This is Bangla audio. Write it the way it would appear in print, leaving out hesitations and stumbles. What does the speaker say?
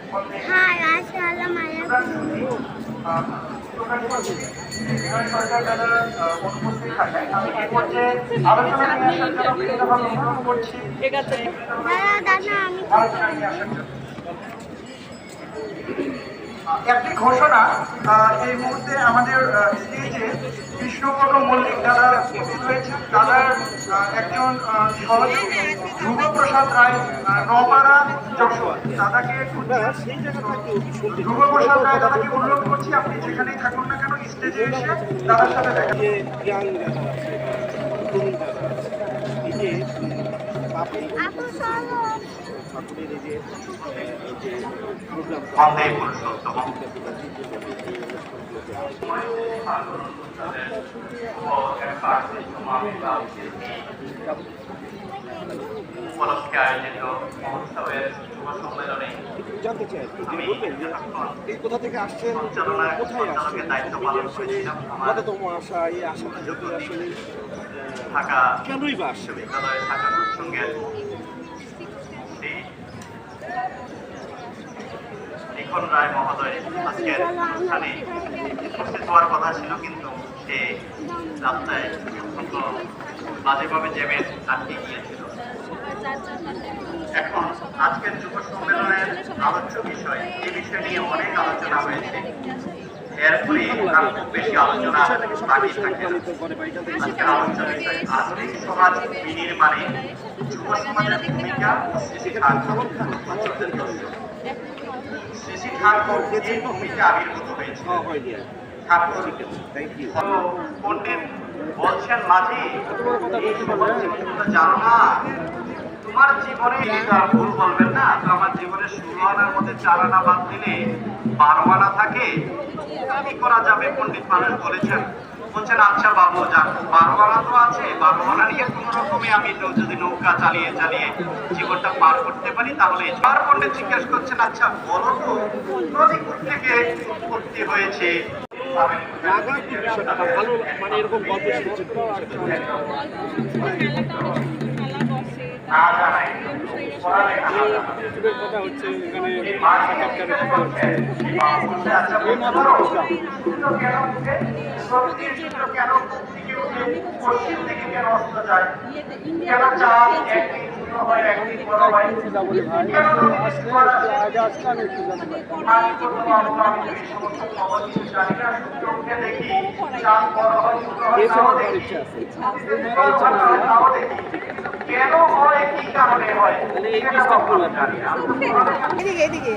Hai, assalamualaikum. একটি ঘোষণা এই মুহূর্তে আমাদের স্টেজে কৃষ্ণপদ মল্লিক দাদা উপস্থিত হয়েছে। দাদার একজন সহযোগী ধ্রুবপ্রসাদ রায়, নওপাড়া যশোর। দাদাকে ধ্রুবপ্রসাদ রায় দাদাকে অনুরোধ করছি, আপনি যেখানেই থাকুন না কেন স্টেজে এসে দাদার সাথে দেখা। উপলক্ষে আয়োজিত মহোৎসবের যুব সম্মেলনে জানতে চাই এই কোথা থেকে আসছেন, কোথায় আসছেন, দায়িত্ব পালন করেছিলাম। কততম আশা, এই আশাটা যদি আসলে ঢাকা কেনই বা আসছে? বিশ্ববিদ্যালয়ে ঢাকা সঙ্গের লিখন রায় মহোদয় আজকের অনুষ্ঠানে উপস্থিত হওয়ার কথা ছিল, কিন্তু সে রাস্তায় অত্যন্ত বাজেভাবে জ্যামে আটকে গিয়েছিল। এখন আজকের যুব সম্মেলনের আলোচ্য বিষয়, এই বিষয় নিয়ে অনেক আলোচনা হয়েছে। এরপরে আর খুব বেশি আলোচনা বাকি থাকে না। আজকের আলোচ্য বিষয় আধুনিক সমাজ বিনির্মাণে যুব সমাজের ভূমিকা ও শ্রী ঠাকুর যে ভূমিকা আবির্ভূত হয়েছে। ঠাকুর পণ্ডিত বলছেন, মাঝি জানো না, তোমার জীবনে ভুল বলবেন না তো, আমার জীবনে 16 আনার মধ্যে 4 আনা বাদ দিলে 12 আনা থাকে, কি করা যাবে? পণ্ডিত মানুষ বলেছেন। বলছেন, আচ্ছা বাবু যান, 12 আনা তো আছে, 12 আনা নিয়ে কোনো রকমে আমি যদি নৌকা চালিয়ে চালিয়ে জীবনটা পার করতে পারি তাহলে। আর পণ্ডিত জিজ্ঞেস করছেন, আচ্ছা বলো তো নদী থেকে উৎপত্তি হয়েছে? ভালো, মানে এরকম গল্প শুনছেন কথা হচ্ছে এখানে কেন হয়, কি কারণে হয়, এদিকে